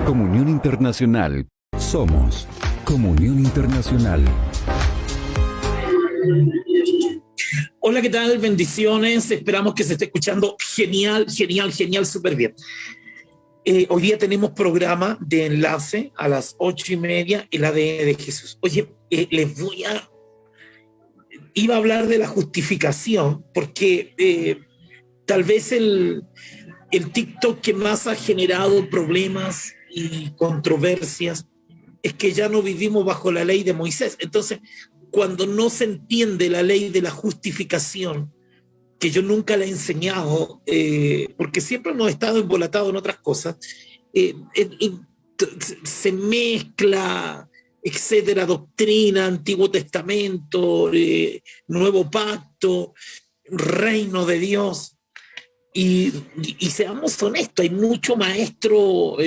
Comunión Internacional. Somos Comunión Internacional. Hola, ¿qué tal? Bendiciones. Esperamos que se esté escuchando genial, súper bien. Hoy día tenemos programa de enlace a las 8:30, el ADN de Jesús. Oye, iba a hablar de la justificación, porque tal vez el TikTok que más ha generado problemas y controversias es que ya no vivimos bajo la ley de Moisés. Entonces, cuando no se entiende la ley de la justificación, que yo nunca la he enseñado, porque siempre hemos estado embolatados en otras cosas, se mezcla, etcétera, doctrina, Antiguo Testamento, Nuevo Pacto, Reino de Dios. Y seamos honestos, hay mucho maestro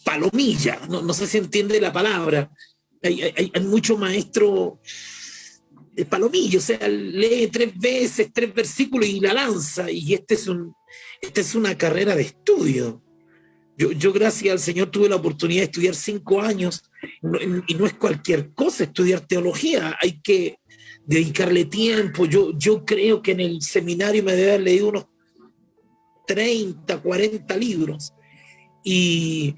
palomilla, no sé si entiende la palabra, hay mucho maestro palomillo, o sea, lee 3 veces, 3 versículos y la lanza, y esta es una carrera de estudio. Yo gracias al Señor tuve la oportunidad de estudiar 5 años, y no es cualquier cosa estudiar teología, hay que dedicarle tiempo. Yo creo que en el seminario me debe haber leído unos 30, 40 libros, y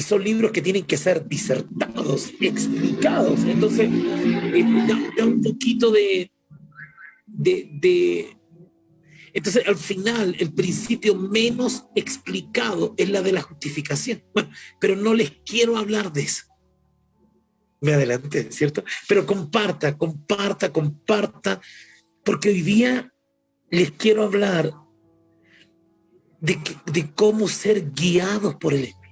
son libros que tienen que ser disertados, explicados. Entonces, da un poquito de... Entonces, al final, el principio menos explicado es la de la justificación. Bueno, pero no les quiero hablar de eso. Me adelanté, ¿cierto? Pero comparta, porque hoy día les quiero hablar de cómo ser guiados por el Espíritu.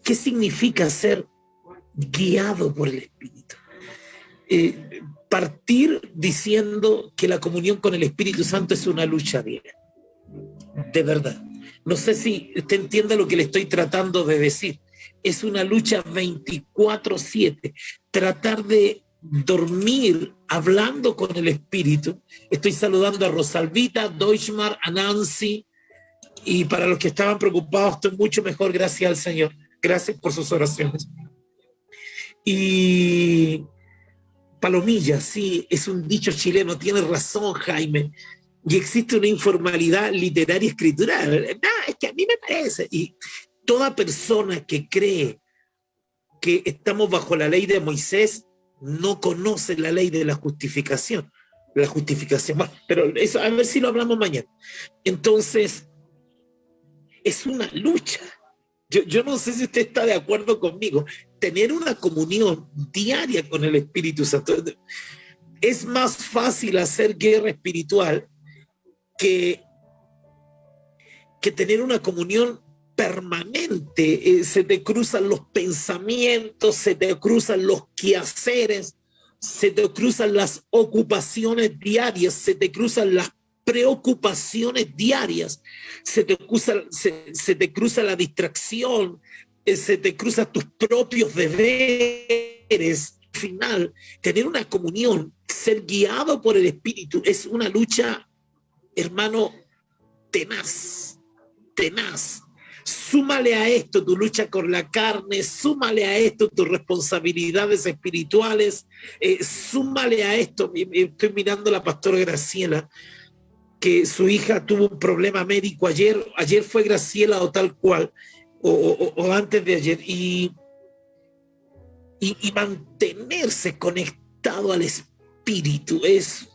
¿Qué significa ser guiado por el Espíritu? Partir diciendo que la comunión con el Espíritu Santo es una lucha diaria. De verdad. No sé si usted entiende lo que le estoy tratando de decir. Es una lucha 24/7. Tratar de dormir hablando con el Espíritu. Estoy saludando a Rosalvita, Deutschmar, a Nancy. Y para los que estaban preocupados, estoy mucho mejor, gracias al Señor. Gracias por sus oraciones. Y palomilla, sí, es un dicho chileno, tiene razón, Jaime. Y existe una informalidad literaria y escritural. Es que a mí me parece. Y toda persona que cree que estamos bajo la ley de Moisés no conoce la ley de la justificación. La justificación, bueno, pero eso, a ver si lo hablamos mañana. Entonces, es una lucha. Yo no sé si usted está de acuerdo conmigo. Tener una comunión diaria con el Espíritu Santo. Es más fácil hacer guerra espiritual que tener una comunión permanente. Se te cruzan los pensamientos, se te cruzan los quehaceres, se te cruzan las ocupaciones diarias, se te cruzan las preocupaciones diarias, se te cruza la distracción, se te cruzan tus propios deberes. Al final, tener una comunión, ser guiado por el Espíritu, es una lucha, hermano, tenaz. Súmale a esto tu lucha con la carne, súmale a esto tus responsabilidades espirituales, súmale a esto. Estoy mirando a la pastora Graciela, que su hija tuvo un problema médico ayer fue Graciela o tal cual, o antes de ayer, y mantenerse conectado al Espíritu es...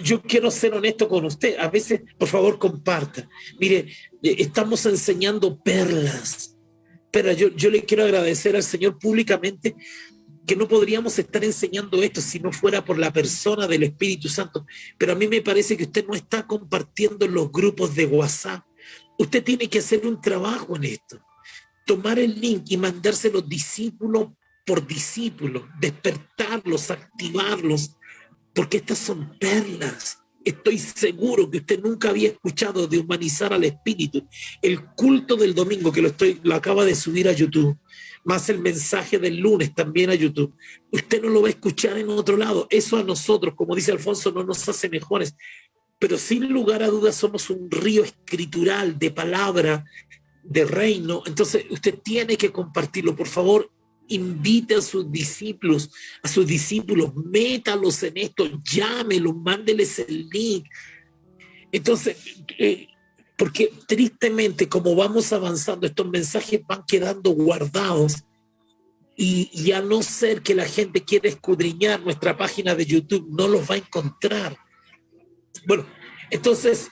Yo quiero ser honesto con usted, a veces, por favor, comparta. Mire, estamos enseñando perlas, pero yo le quiero agradecer al Señor públicamente que no podríamos estar enseñando esto si no fuera por la persona del Espíritu Santo. Pero a mí me parece que usted no está compartiendo en los grupos de WhatsApp. Usted tiene que hacer un trabajo en esto. Tomar el link y mandárselo discípulo por discípulo, despertarlos, activarlos, porque estas son perlas. Estoy seguro que usted nunca había escuchado de humanizar al Espíritu. El culto del domingo, que lo acaba de subir a YouTube, más el mensaje del lunes también a YouTube. Usted no lo va a escuchar en otro lado. Eso a nosotros, como dice Alfonso, no nos hace mejores. pero sin lugar a dudas somos un río escritural de palabra, de reino. Entonces usted tiene que compartirlo. Por favor, invite a sus discípulos, métalos en esto, llámelos, mándeles el link. Entonces, porque tristemente, como vamos avanzando, estos mensajes van quedando guardados, y a no ser que la gente quiera escudriñar nuestra página de YouTube, no los va a encontrar. Bueno, entonces,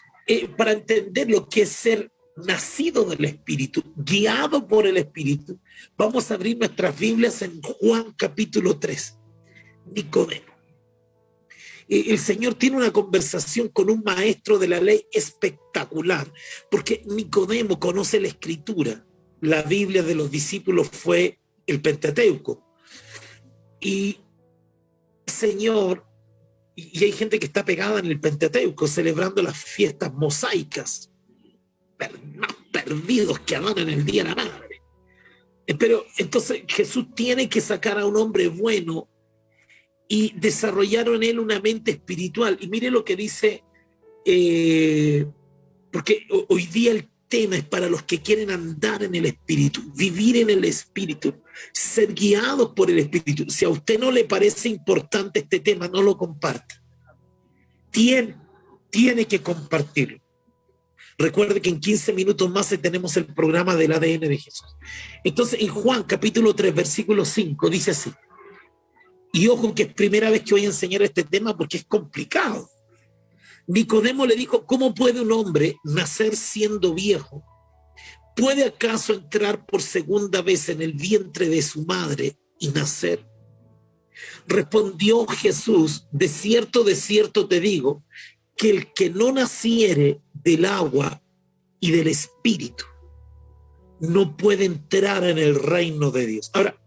para entender lo que es ser nacido del Espíritu, guiado por el Espíritu, vamos a abrir nuestras Biblias en Juan capítulo 3. Nicodemo. El Señor tiene una conversación con un maestro de la ley espectacular, porque Nicodemo conoce la Escritura. La Biblia de los discípulos fue el Pentateuco. Y Señor, y hay gente que está pegada en el Pentateuco, celebrando las fiestas mosaicas, más perdidos que Adán en el Día de la Madre. Pero entonces Jesús tiene que sacar a un hombre bueno y desarrollar en él una mente espiritual. Y mire lo que dice, porque hoy día el tema es para los que quieren andar en el Espíritu, vivir en el Espíritu, ser guiados por el Espíritu. Si a usted no le parece importante este tema, no lo comparta. Tiene que compartirlo. Recuerde que en 15 minutos más tenemos el programa del ADN de Jesús. Entonces, en Juan capítulo 3, versículo 5, dice así. Y ojo que es primera vez que voy a enseñar este tema porque es complicado. Nicodemo le dijo, ¿cómo puede un hombre nacer siendo viejo? ¿Puede acaso entrar por segunda vez en el vientre de su madre y nacer? Respondió Jesús, de cierto te digo, que el que no naciere del agua y del Espíritu no puede entrar en el reino de Dios. Ahora,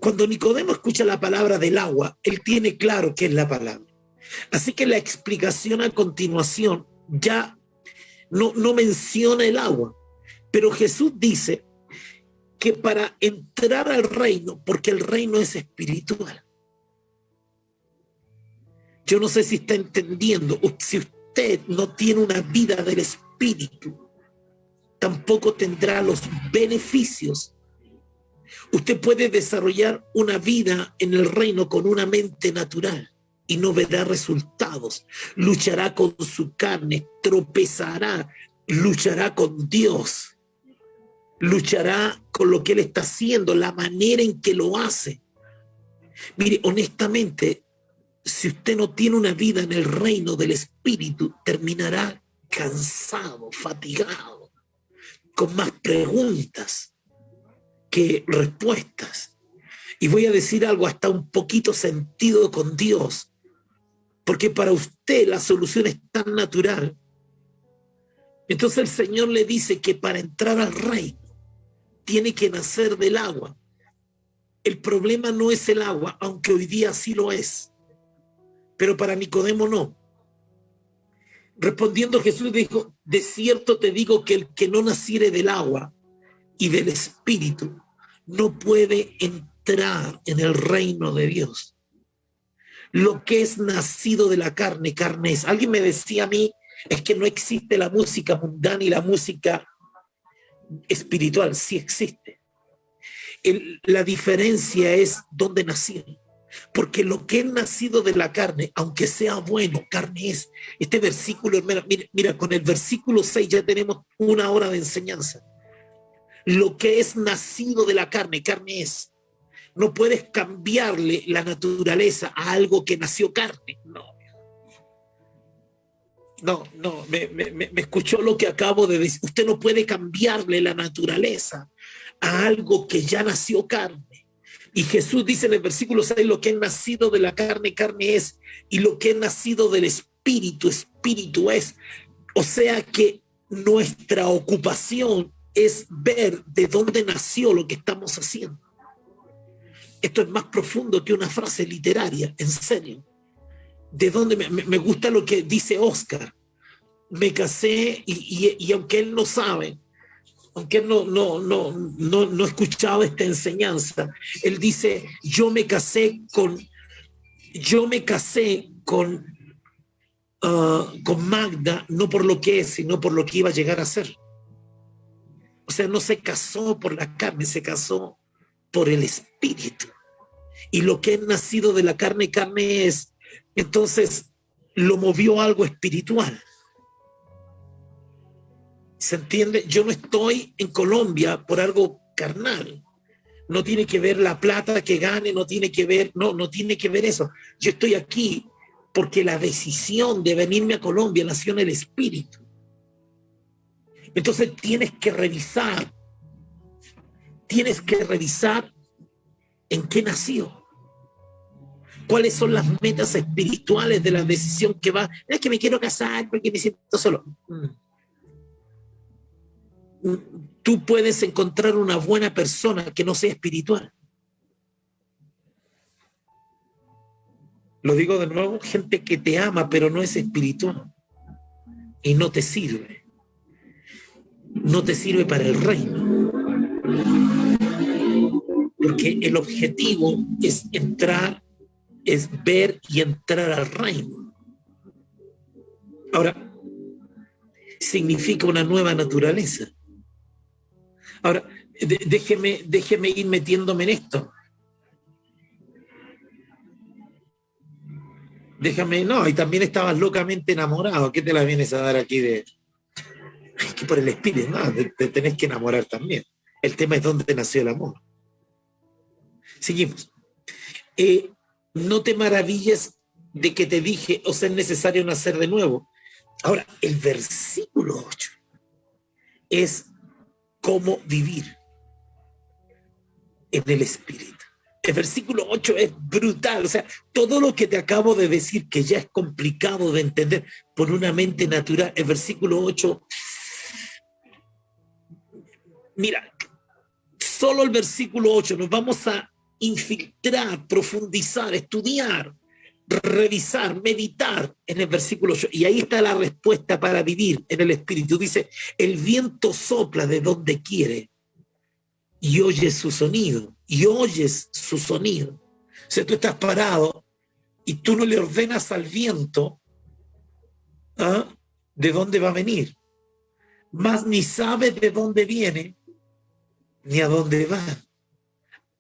cuando Nicodemo escucha la palabra del agua, él tiene claro qué es la palabra. Así que la explicación a continuación ya no menciona el agua, pero Jesús dice que para entrar al reino, porque el reino es espiritual. Yo no sé si está entendiendo, si usted no tiene una vida del Espíritu, tampoco tendrá los beneficios. Usted puede desarrollar una vida en el reino con una mente natural y no verá resultados. Luchará con su carne, tropezará, luchará con Dios, luchará con lo que Él está haciendo, la manera en que lo hace. Mire, honestamente, si usted no tiene una vida en el reino del Espíritu, terminará cansado, fatigado, con más preguntas que respuestas. Y voy a decir algo hasta un poquito sentido con Dios, porque para usted la solución es tan natural. Entonces el Señor le dice que para entrar al reino tiene que nacer del agua. El problema no es el agua, aunque hoy día sí lo es. Pero para Nicodemo no. Respondiendo Jesús dijo, de cierto te digo que el que no naciere del agua y del Espíritu no puede entrar en el reino de Dios. Lo que es nacido de la carne, carne es. Alguien me decía a mí, es que no existe la música mundana y la música espiritual. Sí existe. La diferencia es dónde nacieron. Porque lo que es nacido de la carne, aunque sea bueno, carne es. Este versículo, mira, con el versículo 6 ya tenemos una hora de enseñanza. Lo que es nacido de la carne, carne es. No puedes cambiarle la naturaleza a algo que nació carne. No, me escuchó lo que acabo de decir. Usted no puede cambiarle la naturaleza a algo que ya nació carne. Y Jesús dice en el versículo 6, lo que es nacido de la carne, carne es, y lo que es nacido del Espíritu, Espíritu es. O sea que nuestra ocupación es ver de dónde nació lo que estamos haciendo. Esto es más profundo que una frase literaria, en serio. ¿De dónde? Me gusta lo que dice Oscar. Me casé y aunque él no sabe, aunque él no escuchaba esta enseñanza, él dice, yo me casé con con Magda, no por lo que es, sino por lo que iba a llegar a ser. O sea, no se casó por la carne, se casó por el espíritu. Y lo que es nacido de la carne, carne es. Entonces, lo movió algo espiritual. ¿Se entiende? Yo no estoy en Colombia por algo carnal. No tiene que ver la plata que gane, no tiene que ver, no tiene que ver eso. Yo estoy aquí porque la decisión de venirme a Colombia nació en el espíritu. Entonces tienes que revisar en qué nació. ¿Cuáles son las metas espirituales de la decisión que va? Es que me quiero casar porque me siento solo. Tú puedes encontrar una buena persona que no sea espiritual. Lo digo de nuevo, gente que te ama pero no es espiritual y no te sirve. No te sirve para el reino. Porque el objetivo es entrar, es ver y entrar al reino. Ahora, significa una nueva naturaleza. Ahora, déjeme ir metiéndome en esto. Y también estabas locamente enamorado. ¿Qué te la vienes a dar aquí de...? Ay, que por el espíritu, no, te tenés que enamorar también. El tema es dónde nació el amor. Seguimos. No te maravilles de que te dije, o sea, es necesario nacer de nuevo. Ahora, el versículo 8 es cómo vivir en el espíritu. El versículo 8 es brutal, o sea, todo lo que te acabo de decir, que ya es complicado de entender por una mente natural, el versículo 8, mira, solo el versículo 8, nos vamos a infiltrar, profundizar, estudiar, revisar, meditar en el versículo 8, y ahí está la respuesta para vivir en el espíritu. Dice, el viento sopla de donde quiere y oyes su sonido, O sea, tú estás parado y tú no le ordenas al viento de dónde va a venir, más ni sabes de dónde viene ni a dónde va.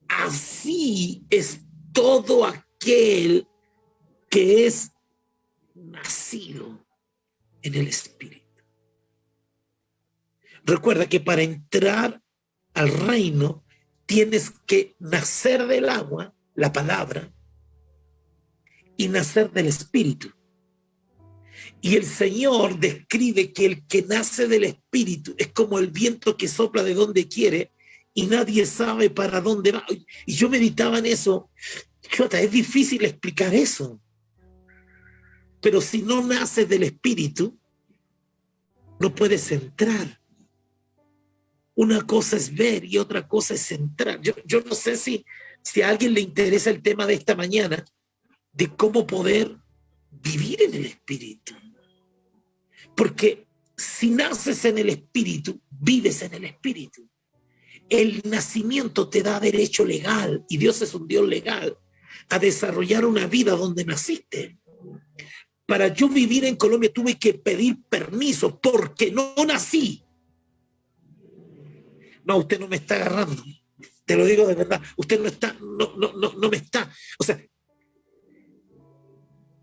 Así es todo aquel que es nacido en el espíritu. Recuerda que para entrar al reino tienes que nacer del agua, la palabra, y nacer del espíritu. Y el Señor describe que el que nace del espíritu es como el viento que sopla de donde quiere y nadie sabe para dónde va. Y yo meditaba en eso. Jota, es difícil explicar eso. Pero si no naces del espíritu, no puedes entrar. Una cosa es ver y otra cosa es entrar. Yo no sé si a alguien le interesa el tema de esta mañana, de cómo poder vivir en el espíritu. Porque si naces en el espíritu, vives en el espíritu. El nacimiento te da derecho legal, y Dios es un Dios legal, a desarrollar una vida donde naciste. Para yo vivir en Colombia tuve que pedir permiso porque no nací. No, usted no me está agarrando. Te lo digo de verdad. Usted no me está. O sea,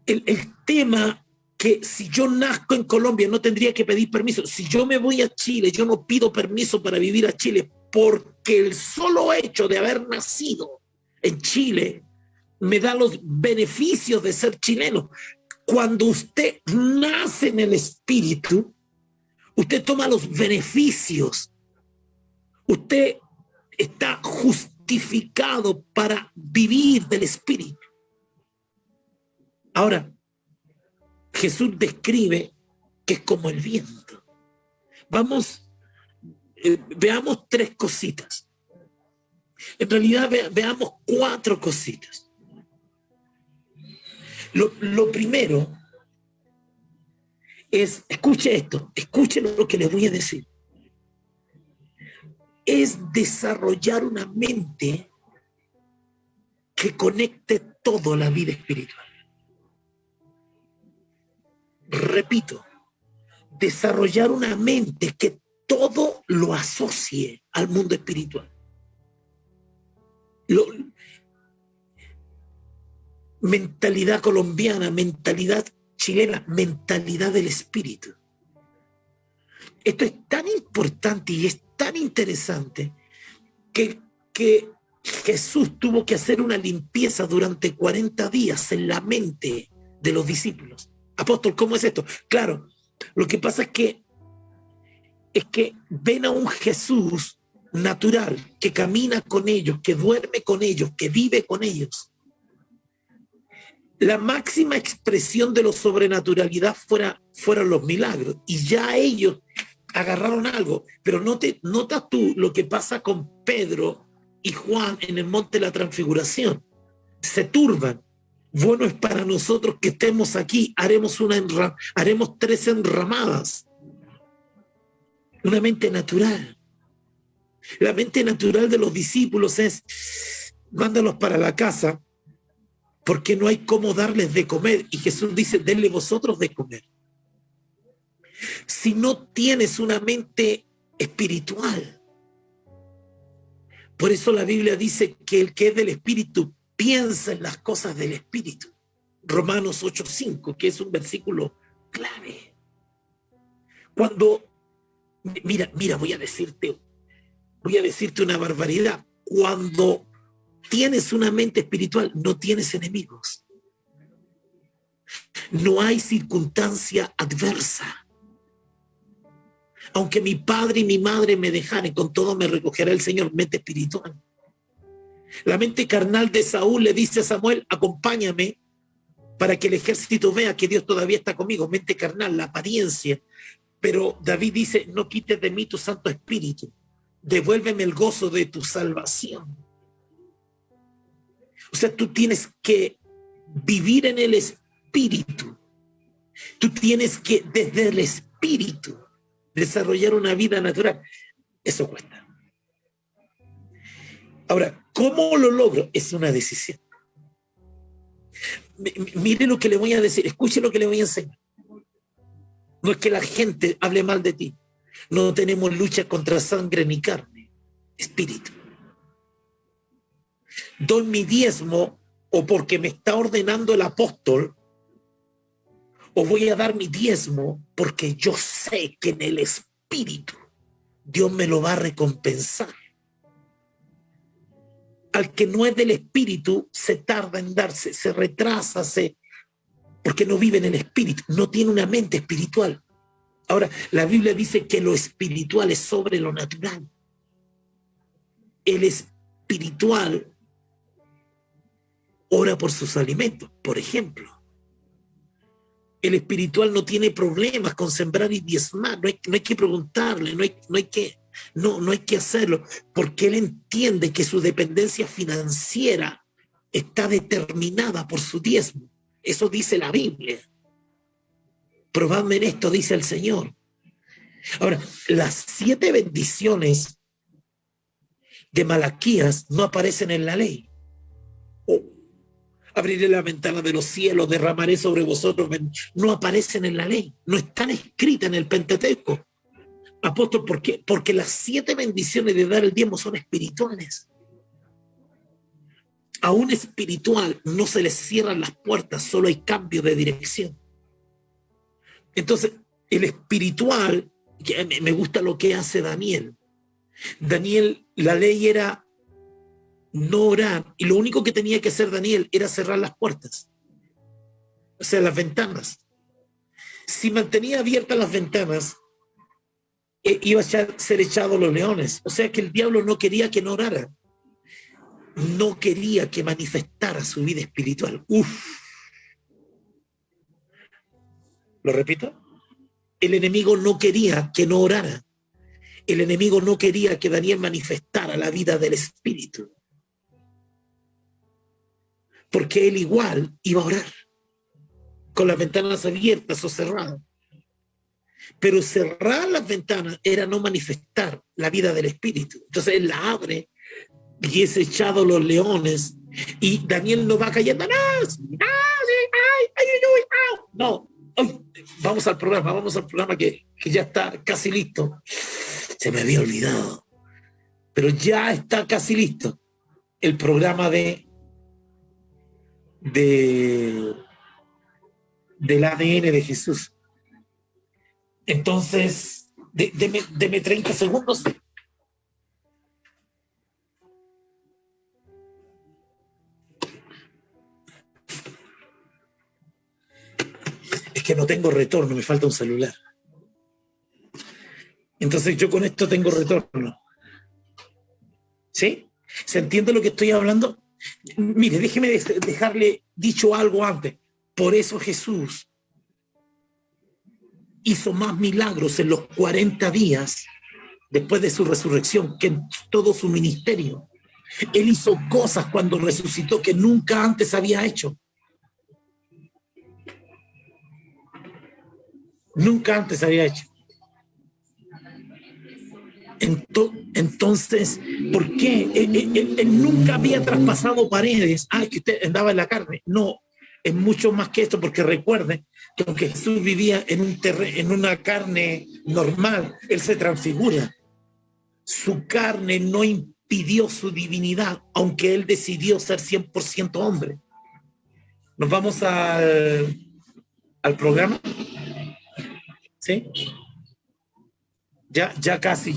el tema que si yo nazco en Colombia no tendría que pedir permiso. Si yo me voy a Chile, yo no pido permiso para vivir a Chile porque el solo hecho de haber nacido en Chile me da los beneficios de ser chileno. Cuando usted nace en el espíritu, usted toma los beneficios. Usted está justificado para vivir del espíritu. Ahora, Jesús describe que es como el viento. Veamos 3 cositas. En realidad, veamos 4 cositas. Lo primero es, escuchen lo que les voy a decir. Es desarrollar una mente que conecte toda la vida espiritual. repito, desarrollar una mente que todo lo asocie al mundo espiritual. Mentalidad colombiana, mentalidad chilena, mentalidad del espíritu. Esto es tan importante y es tan interesante que Jesús tuvo que hacer una limpieza durante 40 días en la mente de los discípulos. Apóstol, ¿cómo es esto? Claro, lo que pasa es que ven a un Jesús natural que camina con ellos, que duerme con ellos, que vive con ellos. La máxima expresión de la sobrenaturalidad fueron los milagros, y ya ellos agarraron algo. Pero notas tú lo que pasa con Pedro y Juan en el monte de la transfiguración. Se turban. Bueno es para nosotros que estemos aquí, haremos 3 enramadas. Una mente natural. La mente natural de los discípulos es: mándalos para la casa, porque no hay cómo darles de comer. Y Jesús dice: denle vosotros de comer. Si no tienes una mente espiritual, por eso la Biblia dice que el que es del espíritu piensa en las cosas del espíritu. Romanos 8:5, que es un versículo clave. Cuando, mira, voy a decirte una barbaridad. Cuando tienes una mente espiritual, no tienes enemigos. No hay circunstancia adversa. Aunque mi padre y mi madre me dejaren, con todo me recogerá el Señor. Mente espiritual. La mente carnal de Saúl le dice a Samuel: acompáñame para que el ejército vea que Dios todavía está conmigo. Mente carnal, la apariencia. Pero David dice: no quites de mí tu Santo Espíritu. Devuélveme el gozo de tu salvación. O sea, tú tienes que vivir en el espíritu. Tú tienes que, desde el espíritu, desarrollar una vida natural. Eso cuesta. Ahora, ¿cómo lo logro? Es una decisión. Mire lo que le voy a decir, escuche lo que le voy a enseñar. No es que la gente hable mal de ti. No tenemos lucha contra sangre ni carne, espíritu. Doy mi diezmo o porque me está ordenando el apóstol, o voy a dar mi diezmo porque yo sé que en el espíritu Dios me lo va a recompensar. Al que no es del espíritu se tarda en darse, se retrasa, porque no vive en el espíritu, no tiene una mente espiritual. Ahora, la Biblia dice que lo espiritual es sobre lo natural. El espiritual ora por sus alimentos, por ejemplo. El espiritual no tiene problemas con sembrar y diezmar. No hay que preguntarle, no hay que hacerlo, porque él entiende que su dependencia financiera está determinada por su diezmo. Eso dice la Biblia. Probadme en esto, dice el Señor. Ahora, las 7 bendiciones de Malaquías no aparecen en la ley. Abriré la ventana de los cielos, derramaré sobre vosotros. No aparecen en la ley, no están escritas en el Pentateuco. Apóstol, ¿por qué? Porque las 7 bendiciones de dar el diezmo son espirituales. A un espiritual no se le cierran las puertas, solo hay cambio de dirección. Entonces, el espiritual, me gusta lo que hace Daniel. Daniel, la ley era no orar, y lo único que tenía que hacer Daniel era cerrar las puertas, o sea, las ventanas. Si mantenía abiertas las ventanas, iba a ser echado a los leones. O sea que el diablo no quería que no orara, no quería que manifestara su vida espiritual. ¿Lo repito? El enemigo no quería que no orara. El enemigo no quería que Daniel manifestara la vida del espíritu, porque él igual iba a orar con las ventanas abiertas o cerradas. Pero cerrar las ventanas era no manifestar la vida del espíritu. Entonces él la abre y es echado a los leones, y Daniel no va cayendo. No, Hoy vamos al programa que ya está casi listo. Se me había olvidado, pero ya está casi listo el programa del ADN de Jesús. Entonces, deme 30 segundos. Es que no tengo retorno, me falta un celular. Entonces yo con esto tengo retorno. ¿Sí? ¿Se entiende lo que estoy hablando? Mire, déjeme dejarle dicho algo antes. Por eso Jesús hizo más milagros en los 40 días después de su resurrección que en todo su ministerio. Él hizo cosas cuando resucitó que nunca antes había hecho. Nunca antes había hecho. Entonces, ¿por qué? Él nunca había traspasado paredes. Ah, que usted andaba en la carne. No, es mucho más que esto, porque recuerden que aunque Jesús vivía en una carne normal, Él se transfigura. Su carne no impidió su divinidad, aunque Él decidió ser 100% hombre. Nos vamos al programa. ¿Sí? Ya casi.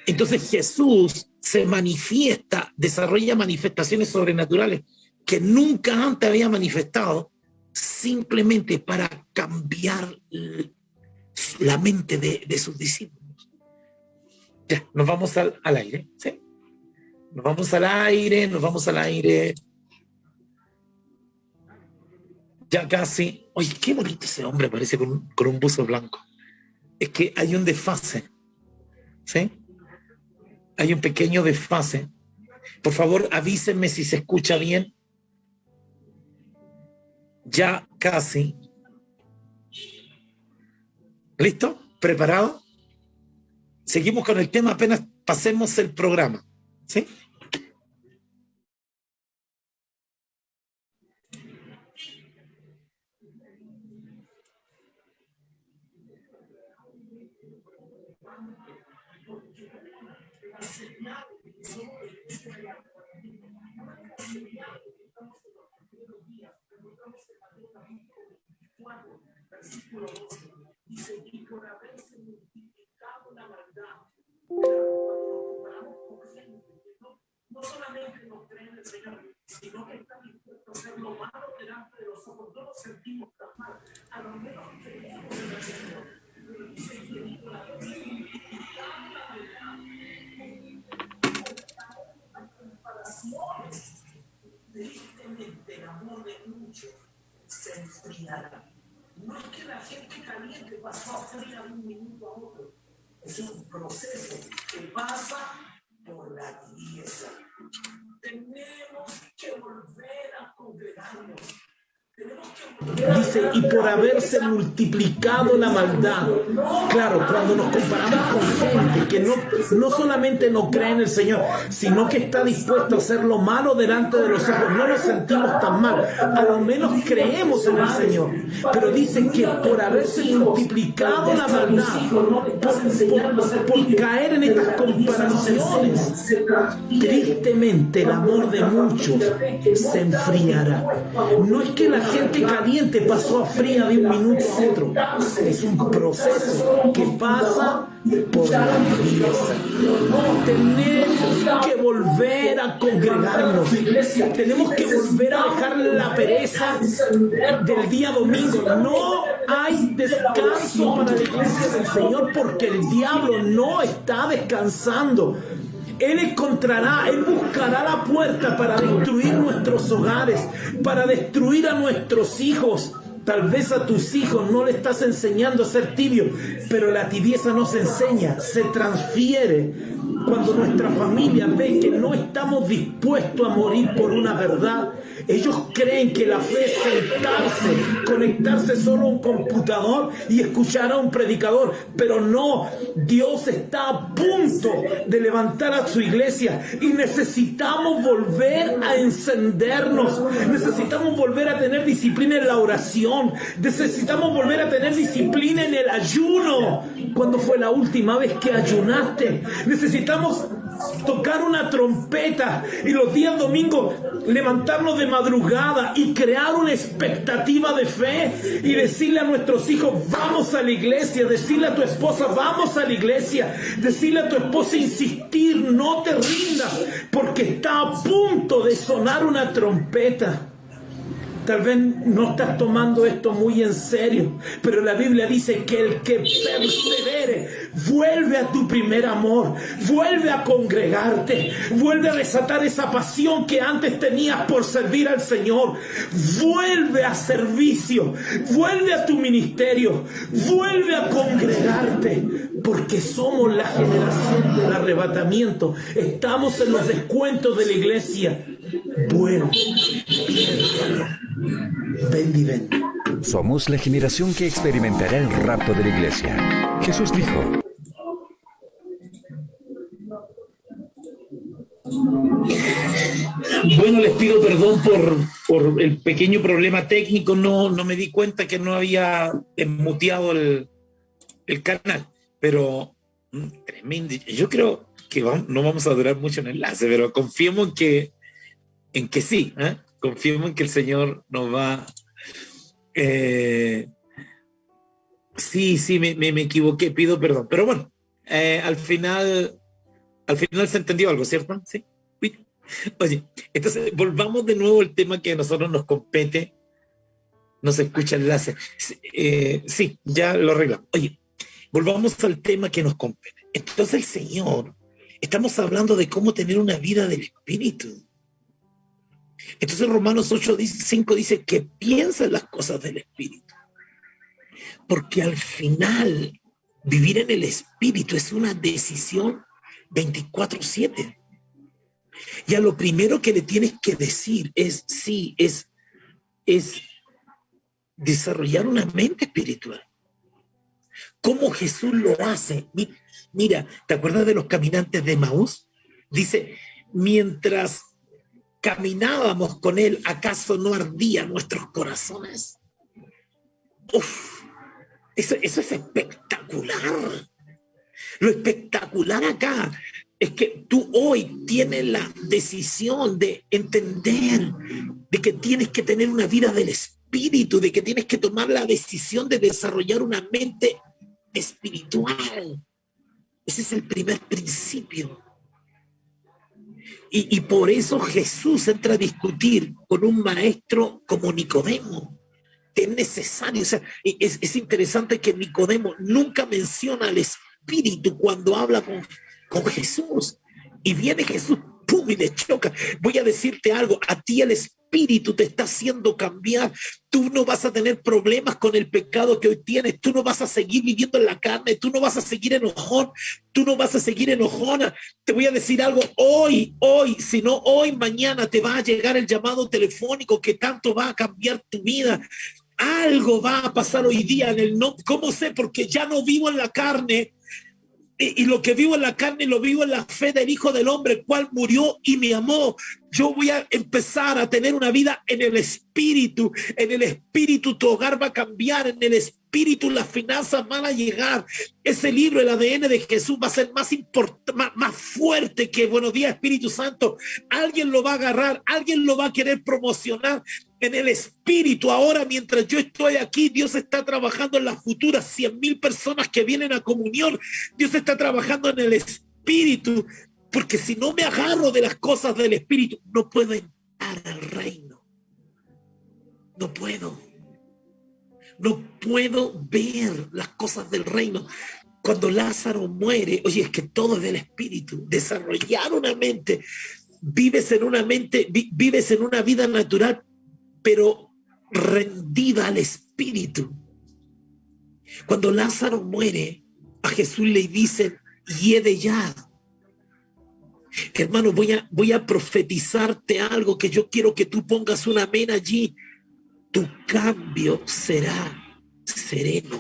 Entonces Jesús se manifiesta, desarrolla manifestaciones sobrenaturales que nunca antes había manifestado, simplemente para cambiar la mente de sus discípulos. Ya, nos vamos al aire, ¿sí? Nos vamos al aire. Ya casi. Oye, qué bonito ese hombre, parece con un buzo blanco. Es que hay un desfase, ¿sí? Hay un pequeño desfase. Por favor, avísenme si se escucha bien. Ya casi. ¿Listo? ¿Preparado? Seguimos con el tema apenas pasemos el programa, ¿sí? Dice, y por haberse multiplicado la maldad, no solamente nos creen el Señor, sino que están dispuestos a hacer lo malo delante de los ojos. No nos sentimos tan mal, a lo menos creemos en el Señor. Pero dice que por haberse multiplicado la maldad, las comparaciones, tristemente el amor de muchos se enfriará. No es que la gente caliente pasó a fría de un minuto a otro. Es un proceso que pasa por la tibieza. Tenemos que volver a congregarnos. Dice, y por haberse multiplicado la maldad. Claro, cuando nos comparamos con gente que no solamente no cree en el Señor, sino que está dispuesto a hacer lo malo delante de los ojos, no nos sentimos tan mal, a lo menos creemos en el Señor. Pero dice que por haberse multiplicado la maldad, por caer en estas comparaciones, tristemente el amor de muchos se enfriará. No es que la gente caliente pasó a fría de un minuto a otro. Es un proceso que pasa por la tibieza. Tenemos que volver a congregarnos. Tenemos que volver a dejar la pereza del día domingo. No hay descanso para la iglesia del Señor porque el diablo no está descansando. Él encontrará, Él buscará la puerta para destruir nuestros hogares, para destruir a nuestros hijos. Tal vez a tus hijos no le estás enseñando a ser tibio, pero la tibieza no se enseña, se transfiere. Cuando nuestra familia ve que no estamos dispuestos a morir por una verdad, Ellos creen que la fe es sentarse, conectarse solo a un computador y escuchar a un predicador. Pero no, Dios está a punto de levantar a su iglesia y necesitamos volver a encendernos. Necesitamos volver a tener disciplina en la oración. Necesitamos volver a tener disciplina en el ayuno. ¿Cuándo fue la última vez que ayunaste? Necesitamos tocar una trompeta y los días domingos levantarnos de madrugada y crear una expectativa de fe y decirle a nuestros hijos, vamos a la iglesia. Decirle a tu esposa, vamos a la iglesia. Decirle a tu esposa, insistir, no te rindas, porque está a punto de sonar una trompeta. Tal vez no estás tomando esto muy en serio, pero la Biblia dice que el que persevere, vuelve a tu primer amor, vuelve a congregarte, vuelve a desatar esa pasión que antes tenías por servir al Señor, vuelve a servicio, vuelve a tu ministerio, vuelve a congregarte, porque somos la generación del arrebatamiento, estamos en los descuentos de la iglesia. Bueno, ven y ven. Somos la generación que experimentará el rapto de la iglesia. Jesús dijo: Bueno, les pido perdón por el pequeño problema técnico. No me di cuenta que no había muteado el canal, pero tremendo. Yo creo que no vamos a durar mucho en el enlace, pero confiemos en que sí, ¿eh? Confiemos en que el Señor nos va. Sí, me equivoqué, pido perdón, pero bueno, al final se entendió algo, ¿cierto? Sí. Oye, entonces volvamos de nuevo al tema que a nosotros nos compete. No se escucha el enlace. Sí, ya lo arreglamos. Oye, volvamos al tema que nos compete. Entonces el Señor, estamos hablando de cómo tener una vida del Espíritu. Entonces Romanos 8:5 dice que piensa en las cosas del Espíritu. Porque al final, vivir en el Espíritu es una decisión 24/7. Y a lo primero que le tienes que decir es desarrollar una mente espiritual. ¿Cómo Jesús lo hace? Mira, ¿te acuerdas de los caminantes de Maús? Dice, mientras caminábamos con él, ¿acaso no ardían nuestros corazones? Uf, eso es espectacular. Lo espectacular acá es que tú hoy tienes la decisión de entender de que tienes que tener una vida del Espíritu, de que tienes que tomar la decisión de desarrollar una mente espiritual. Ese es el primer principio. Y por eso Jesús entra a discutir con un maestro como Nicodemo. Es necesario, o sea, es interesante que Nicodemo nunca menciona al Espíritu cuando habla con Jesús. Y viene Jesús, ¡pum!, y le choca. Voy a decirte algo, a ti el Espíritu te está haciendo cambiar. Tú no vas a tener problemas con el pecado que hoy tienes. Tú no vas a seguir viviendo en la carne. Tú no vas a seguir enojón. Tú no vas a seguir enojona. Te voy a decir algo hoy, si no hoy, mañana te va a llegar el llamado telefónico que tanto va a cambiar tu vida. Algo va a pasar hoy día en el no. ¿Cómo sé? Porque ya no vivo en la carne. Y lo que vivo en la carne lo vivo en la fe del Hijo del Hombre, el cual murió y me amó. Yo voy a empezar a tener una vida en el Espíritu. En el Espíritu tu hogar va a cambiar. En el Espíritu las finanzas van a llegar. Ese libro, el ADN de Jesús, va a ser más fuerte que Buenos Días, Espíritu Santo. Alguien lo va a agarrar, alguien lo va a querer promocionar. En el Espíritu, ahora mientras yo estoy aquí, Dios está trabajando en las futuras 100,000 personas que vienen a comunión. Dios está trabajando en el Espíritu, porque si no me agarro de las cosas del Espíritu, no puedo entrar al reino. No puedo ver las cosas del reino. Cuando Lázaro muere, oye, es que todo es del Espíritu. Desarrollar una mente, vives en una vida natural, pero rendida al Espíritu. Cuando Lázaro muere, a Jesús le dicen, hiede ya. Hermano, voy a profetizarte algo que yo quiero que tú pongas un amén allí. Tu cambio será sereno.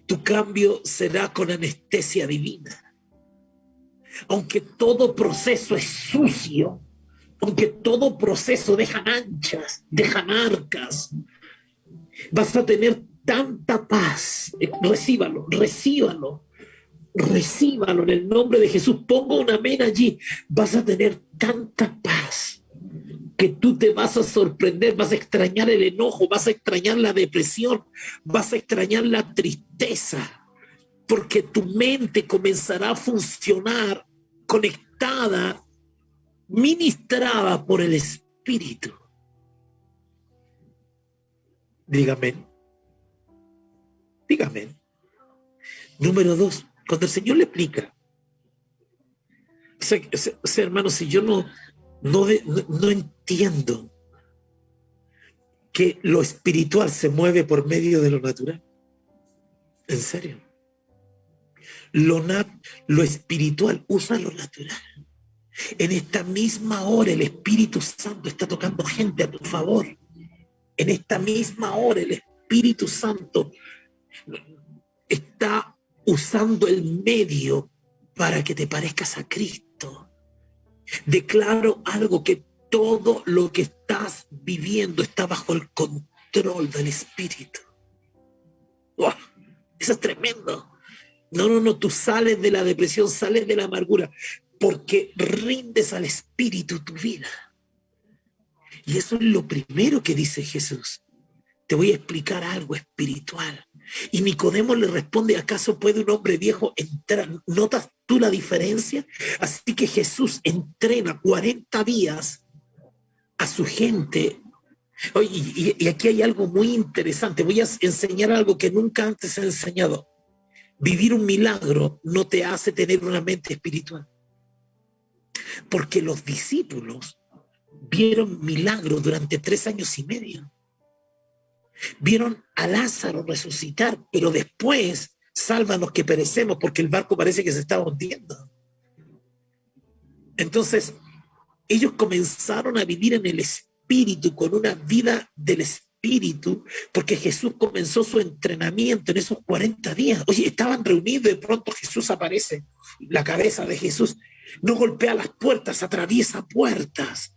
Tu cambio será con anestesia divina. Aunque todo proceso es sucio, aunque todo proceso deja manchas, deja marcas, vas a tener tanta paz. Recíbalo, recíbalo, recíbalo en el nombre de Jesús. Pongo un amén allí. Vas a tener tanta paz que tú te vas a sorprender, vas a extrañar el enojo, vas a extrañar la depresión, vas a extrañar la tristeza, porque tu mente comenzará a funcionar conectada, ministrada por el Espíritu. Dígame. Dígame. Número 2, cuando el Señor le explica, hermano, si yo no entiendo que lo espiritual se mueve por medio de lo natural, en serio, lo espiritual usa lo natural. En esta misma hora el Espíritu Santo está tocando gente a tu favor. En esta misma hora el Espíritu Santo está usando el medio para que te parezcas a Cristo. Declaro algo, que todo lo que estás viviendo está bajo el control del Espíritu. ¡Wow! Eso es tremendo. No, tú sales de la depresión, sales de la amargura, porque rindes al Espíritu tu vida. Y eso es lo primero que dice Jesús. Te voy a explicar algo espiritual. Y Nicodemo le responde, ¿acaso puede un hombre viejo entrar? ¿Notas tú la diferencia? Así que Jesús entrena 40 días a su gente. Oye, y aquí hay algo muy interesante. Voy a enseñar algo que nunca antes he enseñado. Vivir un milagro no te hace tener una mente espiritual. Porque los discípulos vieron milagros durante 3 años y medio. Vieron a Lázaro resucitar, pero después, sálvanos que perecemos, porque el barco parece que se estaba hundiendo. Entonces, ellos comenzaron a vivir en el Espíritu, con una vida del Espíritu, porque Jesús comenzó su entrenamiento en esos 40 días. Oye, estaban reunidos y de pronto Jesús aparece, la cabeza de Jesús. No golpea las puertas, atraviesa puertas.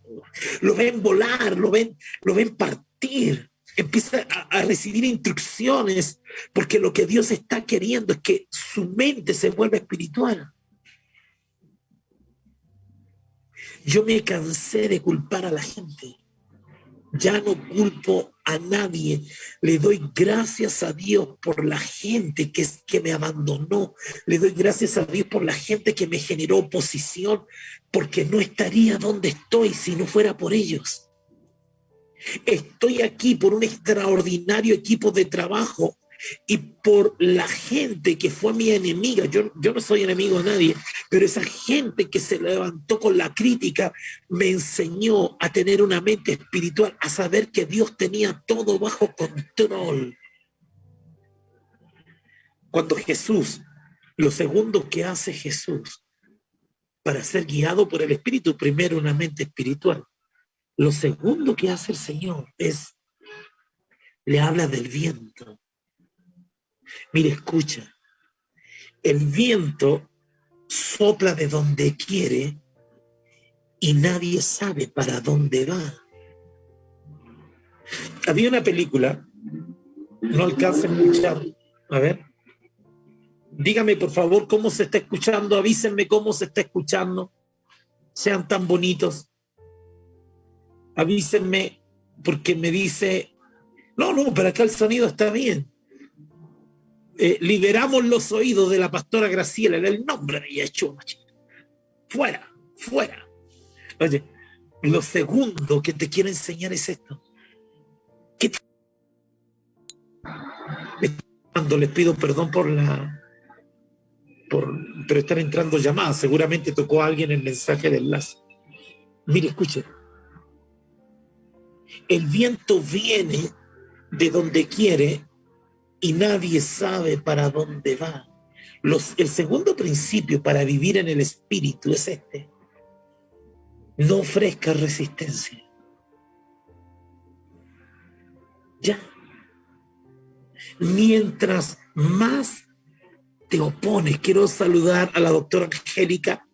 Lo ven volar, lo ven partir. Empieza a recibir instrucciones, porque lo que Dios está queriendo es que su mente se vuelva espiritual. Yo me cansé de culpar a la gente. Ya no culpo a nadie. Le doy gracias a Dios por la gente que me abandonó. Le doy gracias a Dios por la gente que me generó oposición, porque no estaría donde estoy si no fuera por ellos. Estoy aquí por un extraordinario equipo de trabajo y por la gente que fue mi enemiga. Yo no soy enemigo de nadie, pero esa gente que se levantó con la crítica me enseñó a tener una mente espiritual, a saber que Dios tenía todo bajo control. Cuando Jesús, lo segundo que hace Jesús para ser guiado por el Espíritu, primero una mente espiritual. Lo segundo que hace el Señor es, le habla del viento. Mire, escucha, el viento sopla de donde quiere y nadie sabe para dónde va. Había una película, no alcanza a escuchar, a ver, dígame por favor cómo se está escuchando, avísenme cómo se está escuchando, sean tan bonitos. Avísenme, porque me dice, no, pero acá el sonido está bien. Liberamos los oídos de la pastora Graciela en el nombre de Yeshua. Fuera. Oye, lo segundo que te quiero enseñar es esto. Cuando les pido perdón por estar entrando llamadas, seguramente tocó a alguien el mensaje de enlace. Mire, escuche. El viento viene de donde quiere y nadie sabe para dónde va. El segundo principio para vivir en el espíritu es este: no ofrezcas resistencia. Ya. Mientras más te opones, quiero saludar a la doctora Angélica,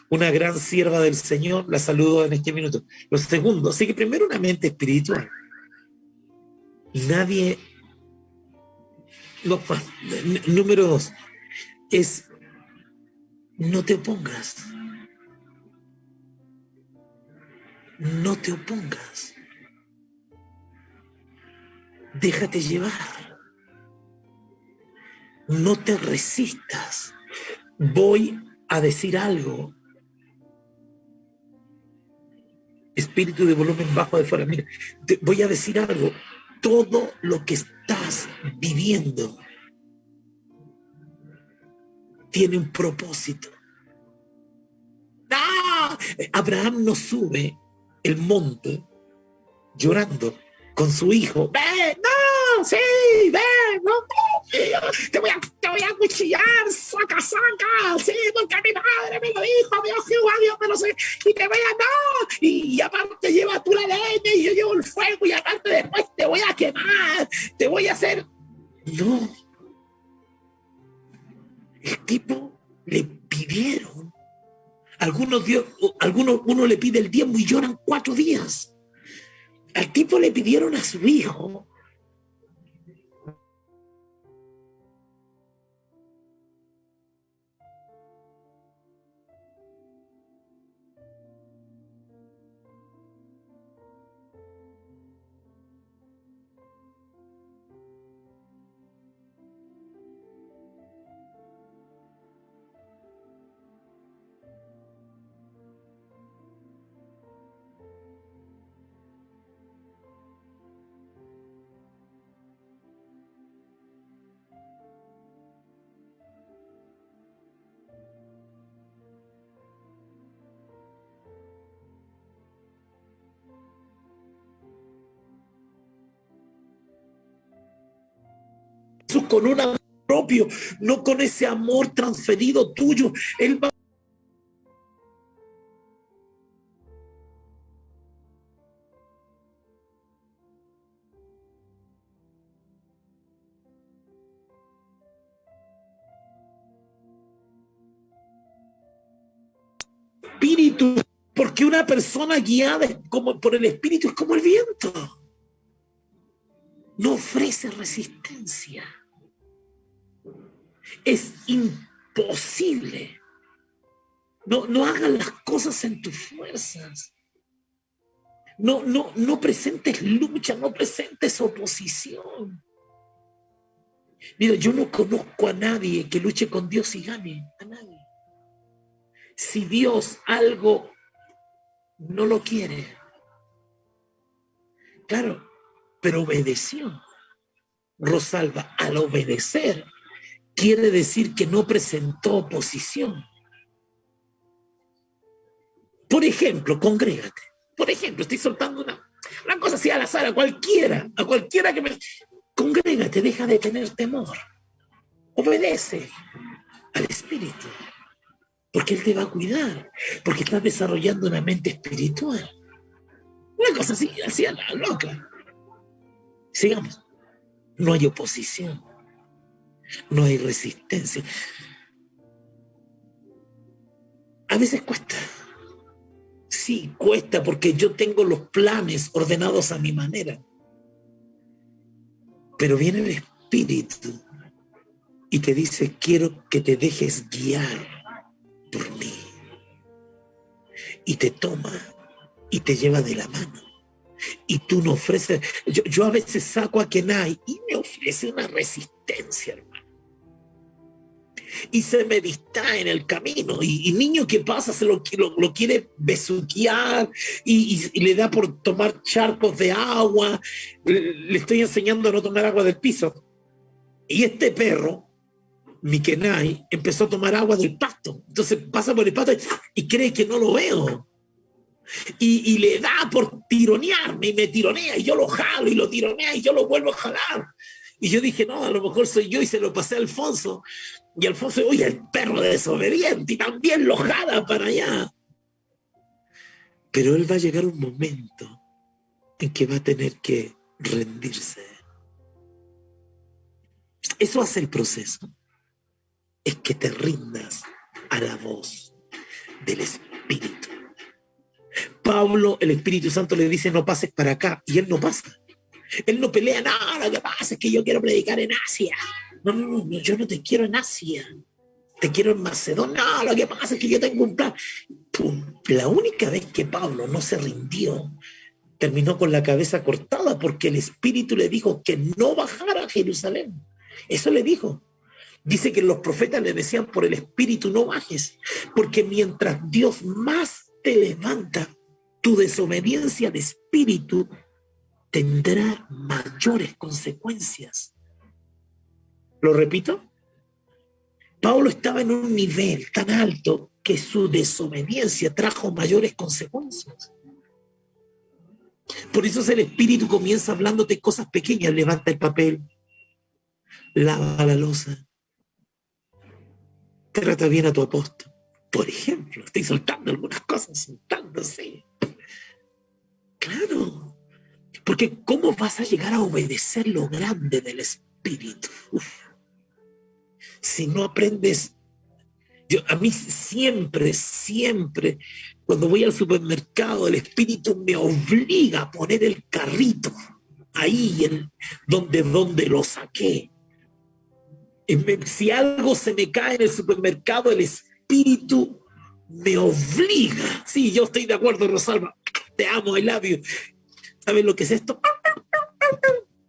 una gran sierva del Señor, la saludo en este minuto. Lo segundo, así que primero una mente espiritual. Nadie, número 2, es no te opongas. No te opongas. Déjate llevar. No te resistas. Voy a decir algo. Espíritu de volumen bajo de fuera. Mira, te voy a decir algo. Todo lo que estás viviendo tiene un propósito. ¡Ah! Abraham no sube el monte llorando con su hijo. ¡Ven! ¡No! ¡Sí! ¡Ven! ¡No! Te voy a cuchillar, saca, sí, porque mi padre me lo dijo, Dios Jehová, Dios me lo sé, y te voy a, no, y aparte lleva tú la leña y yo llevo el fuego, y aparte después te voy a quemar, te voy a hacer, no. El tipo le pidieron, uno le pide el diezmo y lloran 4 días. Al tipo le pidieron a su hijo. Con un amor propio, no con ese amor transferido tuyo. Él va espíritu, porque una persona guiada como por el espíritu es como el viento. No ofrece resistencia. Es imposible. No hagas las cosas en tus fuerzas. No presentes lucha, no presentes oposición. Mira, yo no conozco a nadie que luche con Dios y gane. A nadie. Si Dios algo no lo quiere, claro, pero obedeció. Rosalba, al obedecer, quiere decir que no presentó oposición. Por ejemplo, congrégate. Por ejemplo, estoy soltando una cosa así al azar, a cualquiera que me... Congrégate, deja de tener temor. Obedece al Espíritu, porque Él te va a cuidar, porque estás desarrollando una mente espiritual. Una cosa así a la loca. Sigamos. No hay oposición. No hay resistencia. A veces cuesta. Sí, cuesta porque yo tengo los planes ordenados a mi manera. Pero viene el Espíritu y te dice, quiero que te dejes guiar por mí. Y te toma y te lleva de la mano. Y tú no ofreces. Yo a veces saco a Kenai y me ofrece una resistencia, hermano. Y se me distrae en el camino. Y niño que pasa se lo quiere besuquear y le da por tomar charcos de agua. Le estoy enseñando a no tomar agua del piso. Y este perro, mi Kenai, empezó a tomar agua del pasto. Entonces pasa por el pasto y cree que no lo veo. Y le da por tironearme y me tironea y yo lo jalo y lo tironea y yo lo vuelvo a jalar. Y yo dije, no, a lo mejor soy yo, y se lo pasé a Alfonso. Y Alfonso, oye, el perro desobediente, y también lo jala para allá. Pero él va a llegar un momento en que va a tener que rendirse. Eso hace el proceso. Es que te rindas a la voz del Espíritu. Pablo, el Espíritu Santo le dice, no pases para acá, y él no pasa. Él no pelea nada, lo que pasa es que yo quiero predicar en Asia. No, yo no te quiero en Asia. Te quiero en Macedonia. No, lo que pasa es que yo tengo un plan. Pum. La única vez que Pablo no se rindió, terminó con la cabeza cortada porque el Espíritu le dijo que no bajara a Jerusalén. Eso le dijo. Dice que los profetas le decían por el Espíritu no bajes, porque mientras Dios más te levanta, tu desobediencia de espíritu tendrá mayores consecuencias. ¿Lo repito? Pablo estaba en un nivel tan alto que su desobediencia trajo mayores consecuencias. Por eso el Espíritu comienza hablándote cosas pequeñas. Levanta el papel, lava la loza, trata bien a tu apóstol. Por ejemplo, estoy soltando algunas cosas, soltándose. Claro, porque ¿cómo vas a llegar a obedecer lo grande del Espíritu? Si no aprendes. A mí siempre, cuando voy al supermercado, el Espíritu me obliga a poner el carrito ahí donde lo saqué. Si algo se me cae en el supermercado, el Espíritu me obliga. Sí, yo estoy de acuerdo, Rosalba. Te amo, I love you. ¿Sabes lo que es esto?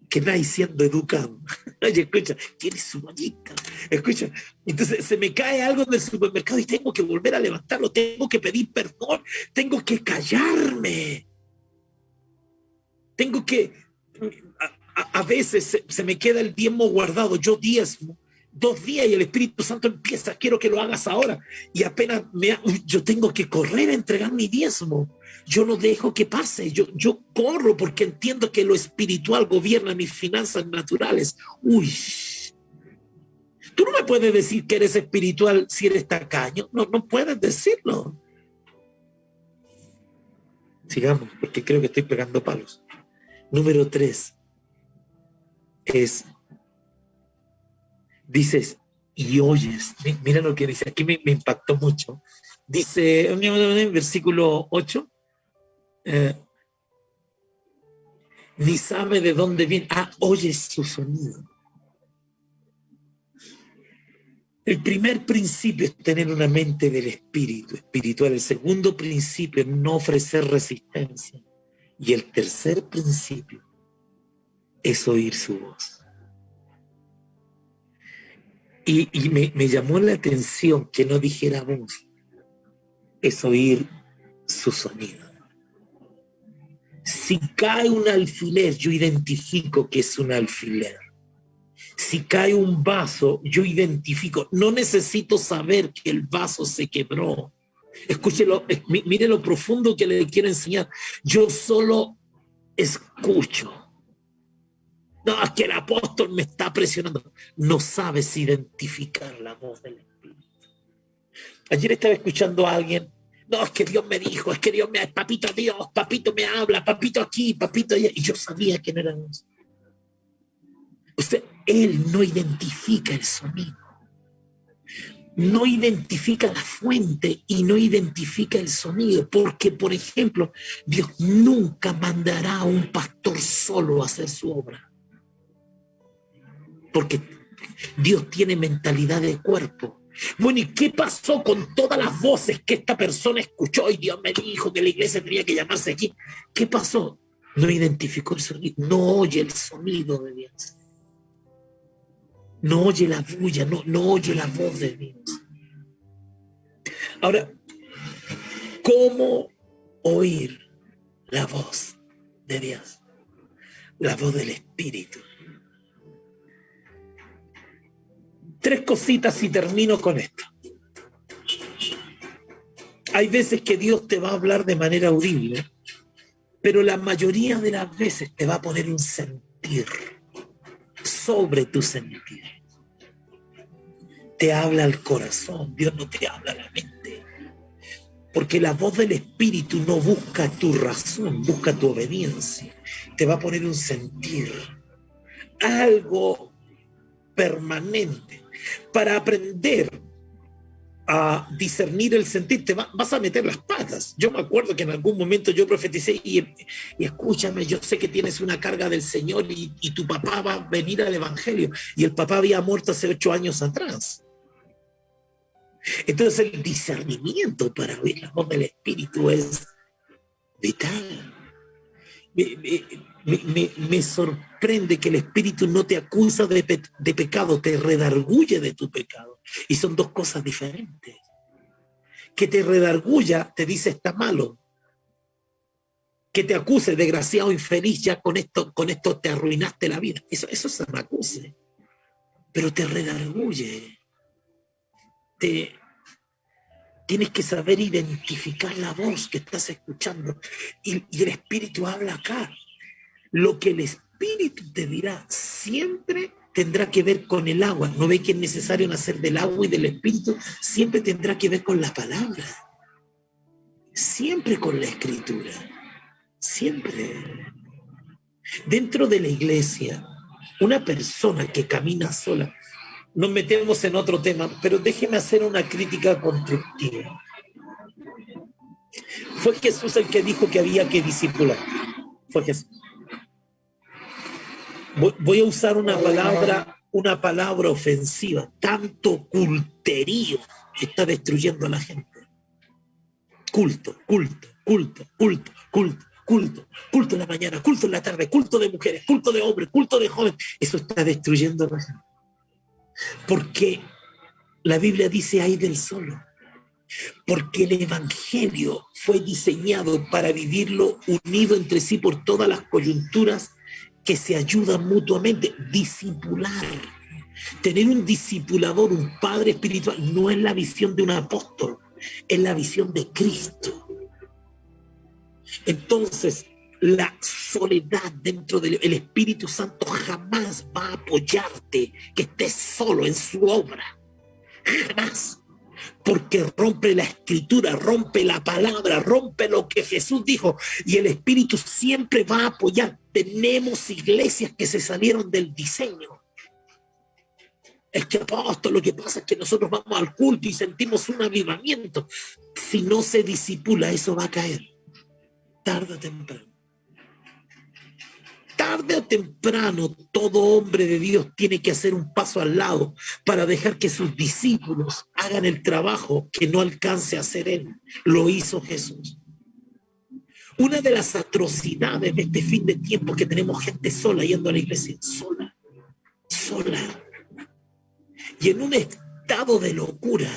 Que nadie siendo educado. Oye, escucha, tiene su manita. Escucha, entonces se me cae algo en el supermercado y tengo que volver a levantarlo, tengo que pedir perdón, tengo que callarme. Tengo que... A veces se me queda el diezmo guardado, yo diezmo 2 días y el Espíritu Santo empieza, quiero que lo hagas ahora. Y apenas yo tengo que correr a entregar mi diezmo. Yo no dejo que pase, yo corro porque entiendo que lo espiritual gobierna mis finanzas naturales. Uy, tú no me puedes decir que eres espiritual si eres tacaño. No puedes decirlo. Sigamos, porque creo que estoy pegando palos. Número 3 es, dices y oyes. Mira lo que dice, aquí me impactó mucho. Dice, versículo 8, ni sabe de dónde viene. Oyes su sonido. El primer principio es tener una mente del espíritu espiritual. El segundo principio es no ofrecer resistencia. Y el tercer principio es oír su voz. Y me llamó la atención que no dijera voz, es oír su sonido. Si cae un alfiler, yo identifico que es un alfiler. Si cae un vaso, yo identifico. No necesito saber que el vaso se quebró. Escúchelo, mire lo profundo que le quiero enseñar. Yo solo escucho. No, es que el apóstol me está presionando. No sabes identificar la voz del Espíritu. Ayer estaba escuchando a alguien. No, es que Dios me dijo, es que Dios me... Papito Dios, papito me habla, papito aquí, papito allá. Y yo sabía quién era Dios. Él no identifica el sonido. No identifica la fuente y no identifica el sonido. Porque, por ejemplo, Dios nunca mandará a un pastor solo a hacer su obra. Porque Dios tiene mentalidad de cuerpo. Bueno, ¿y qué pasó con todas las voces que esta persona escuchó? Y Dios me dijo que la iglesia tenía que llamarse aquí. ¿Qué pasó? No identificó el sonido, no oye el sonido de Dios. No oye la bulla, no oye la voz de Dios. Ahora, ¿cómo oír la voz de Dios? La voz del Espíritu. 3 cositas y termino con esto. Hay veces que Dios te va a hablar de manera audible, pero la mayoría de las veces te va a poner un sentir sobre tu sentir. Te habla al corazón, Dios no te habla a la mente. Porque la voz del Espíritu no busca tu razón, busca tu obediencia. Te va a poner un sentir, algo permanente. Para aprender a discernir el sentir, vas a meter las patas. Yo me acuerdo que en algún momento yo profeticé y escúchame, yo sé que tienes una carga del Señor y tu papá va a venir al Evangelio. Y el papá había muerto hace 8 años atrás. Entonces el discernimiento para oír la voz del Espíritu es vital. Me sorprende que el Espíritu no te acusa de pecado, te redarguye de tu pecado. Y son dos cosas diferentes. Que te redarguya, te dice está malo. Que te acuse, desgraciado, infeliz, ya con esto te arruinaste la vida. Eso es un acuse. Pero te redarguye. Tienes que saber identificar la voz que estás escuchando. Y el Espíritu habla acá. Lo que el Espíritu te dirá siempre tendrá que ver con el agua. ¿No ve que es necesario nacer del agua y del Espíritu? Siempre tendrá que ver con la palabra. Siempre con la Escritura. Siempre. Dentro de la iglesia, una persona que camina sola, nos metemos en otro tema, pero déjeme hacer una crítica constructiva. Fue Jesús el que dijo que había que discipular. Fue Jesús. Voy a usar una palabra ofensiva. Tanto culterío está destruyendo a la gente. Culto en la mañana, culto en la tarde, culto de mujeres, culto de hombres, culto de jóvenes. Eso está destruyendo a la gente. Porque la Biblia dice ay del solo. Porque el Evangelio fue diseñado para vivirlo unido entre sí por todas las coyunturas que se ayudan mutuamente. Discipular. Tener un discipulador, un padre espiritual, no es la visión de un apóstol, es la visión de Cristo. Entonces, la soledad dentro del Espíritu Santo jamás va a apoyarte que estés solo en su obra. Jamás. Porque rompe la Escritura, rompe la palabra, rompe lo que Jesús dijo. Y el Espíritu siempre va a apoyar. Tenemos iglesias que se salieron del diseño. Es que, apóstol, lo que pasa es que nosotros vamos al culto y sentimos un avivamiento. Si no se disipula, eso va a caer. Tarde o temprano. Tarde o temprano, todo hombre de Dios tiene que hacer un paso al lado para dejar que sus discípulos hagan el trabajo que no alcance a hacer él. Lo hizo Jesús. Una de las atrocidades de este fin de tiempo es que tenemos gente sola yendo a la iglesia. Sola. Y en un estado de locura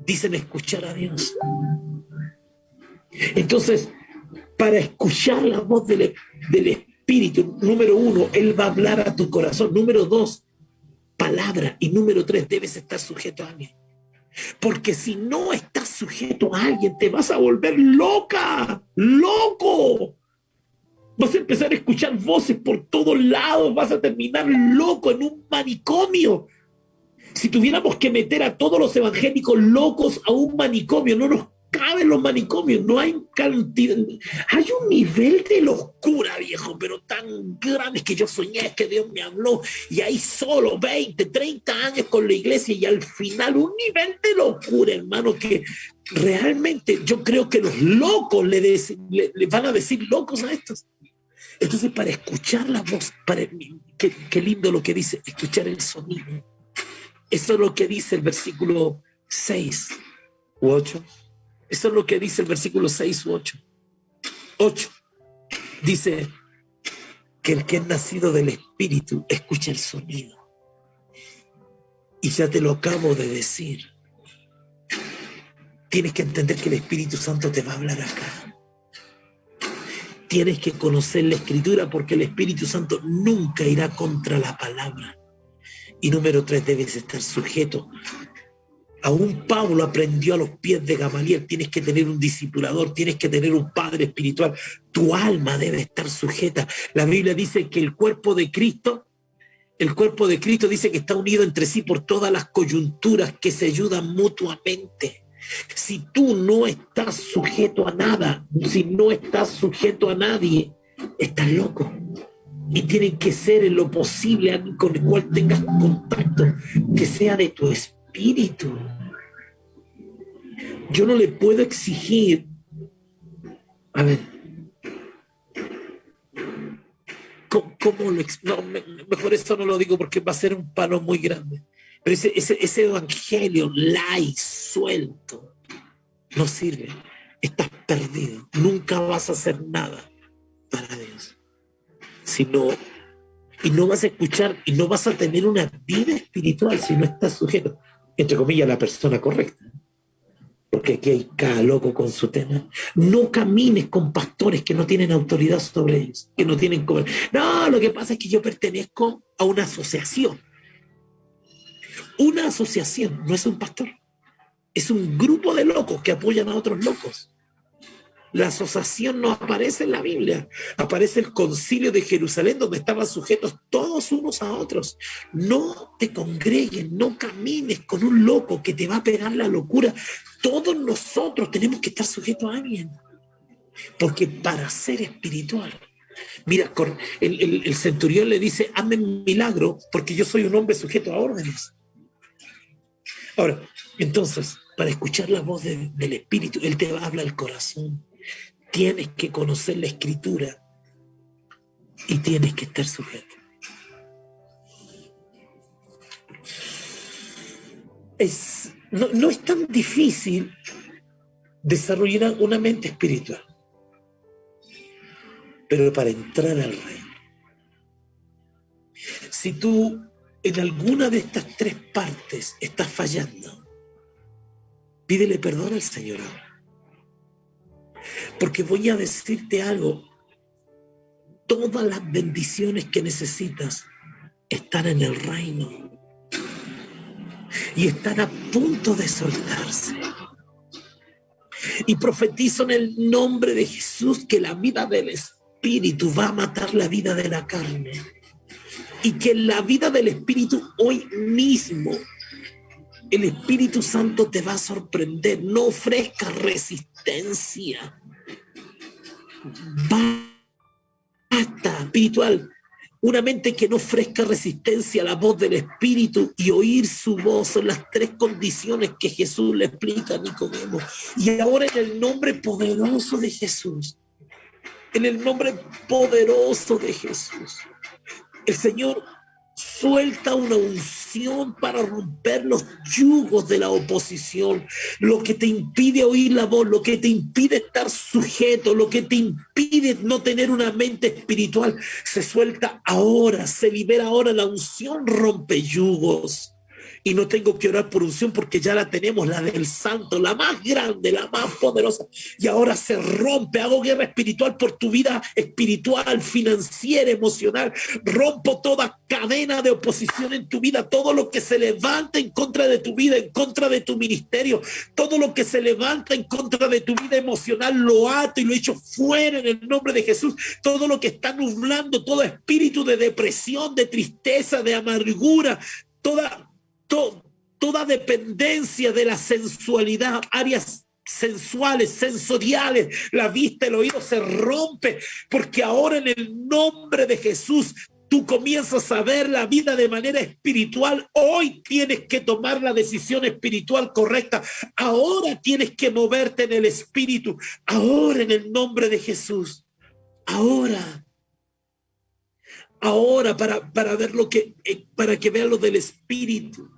dicen escuchar a Dios. Entonces, para escuchar la voz del Espíritu, número 1, Él va a hablar a tu corazón. Número 2, palabra. Y número 3, debes estar sujeto a alguien. Porque si no estás sujeto a alguien, te vas a volver loca, loco. Vas a empezar a escuchar voces por todos lados, vas a terminar loco en un manicomio. Si tuviéramos que meter a todos los evangélicos locos a un manicomio, no nos caben los manicomios, no hay cantidad. Hay un nivel de locura, viejo, pero tan grande que yo soñé que Dios me habló y ahí solo 20, 30 años con la iglesia y al final un nivel de locura, hermano, que realmente yo creo que los locos le van a decir locos a estos. Entonces, para escuchar la voz, qué lindo lo que dice, escuchar el sonido. Eso es lo que dice el versículo 6 u 8. Eso es lo que dice el versículo 6 u 8. 8 dice que el que es nacido del Espíritu escucha el sonido. Y ya te lo acabo de decir. Tienes que entender que el Espíritu Santo te va a hablar acá. Tienes que conocer la Escritura porque el Espíritu Santo nunca irá contra la palabra. Y número 3, debes estar sujeto. Aún Pablo aprendió a los pies de Gamaliel. Tienes que tener un discipulador, tienes que tener un padre espiritual. Tu alma debe estar sujeta. La Biblia dice que el cuerpo de Cristo El cuerpo de Cristo dice que está unido entre sí por todas las coyunturas que se ayudan mutuamente. Si tú no estás sujeto a nada, si no estás sujeto a nadie, estás loco. Y tiene que ser en lo posible alguien con el cual tengas contacto, que sea de tu espíritu. Yo no le puedo exigir, a ver, ¿cómo lo no, mejor eso no lo digo porque va a ser un palo muy grande. Pero ese evangelio light, suelto, no sirve. Estás perdido. Nunca vas a hacer nada para Dios. Y no vas a escuchar, y no vas a tener una vida espiritual si no estás sujeto, entre comillas, a la persona correcta. Porque aquí hay cada loco con su tema. No camines con pastores que no tienen autoridad sobre ellos, que no tienen... No, lo que pasa es que yo pertenezco a una asociación. Una asociación no es un pastor. Es un grupo de locos que apoyan a otros locos. La asociación no aparece en la Biblia. Aparece el concilio de Jerusalén donde estaban sujetos todos unos a otros. No te congregues, no camines con un loco que te va a pegar la locura. Todos nosotros tenemos que estar sujetos a alguien. Porque para ser espiritual, mira, el centurión le dice, hazme un milagro porque yo soy un hombre sujeto a órdenes. Ahora, entonces, para escuchar la voz del Espíritu, Él te habla al corazón. Tienes que conocer la Escritura y tienes que estar sujeto. No es tan difícil desarrollar una mente espiritual, pero para entrar al reino, si tú en alguna de estas tres partes estás fallando, pídele perdón al Señor. Porque voy a decirte algo, todas las bendiciones que necesitas están en el reino y están a punto de soltarse. Y profetizo en el nombre de Jesús que la vida del Espíritu va a matar la vida de la carne y que la vida del Espíritu hoy mismo el Espíritu Santo te va a sorprender. No ofrezca resistencia. Basta, espiritual. Una mente que no ofrezca resistencia a la voz del Espíritu y oír su voz son las tres condiciones que Jesús le explica a Nicodemo. Y ahora en el nombre poderoso de Jesús, en el nombre poderoso de Jesús, el Señor suelta una unción para romper los yugos de la oposición, lo que te impide oír la voz, lo que te impide estar sujeto, lo que te impide no tener una mente espiritual, se suelta ahora, se libera ahora. La unción rompe yugos. Y no tengo que orar por unción porque ya la tenemos, la del santo, la más grande, la más poderosa. Y ahora se rompe. Hago guerra espiritual por tu vida espiritual, financiera, emocional. Rompo toda cadena de oposición en tu vida. Todo lo que se levanta en contra de tu vida, en contra de tu ministerio, todo lo que se levanta en contra de tu vida emocional, lo ato y lo echo fuera en el nombre de Jesús. Todo lo que está nublando, todo espíritu de depresión, de tristeza, de amargura, toda dependencia de la sensualidad, áreas sensuales, sensoriales, la vista, el oído se rompe, porque ahora en el nombre de Jesús tú comienzas a ver la vida de manera espiritual. Hoy tienes que tomar la decisión espiritual correcta. Ahora tienes que moverte en el espíritu. Ahora en el nombre de Jesús. Ahora para ver para que vean lo del espíritu.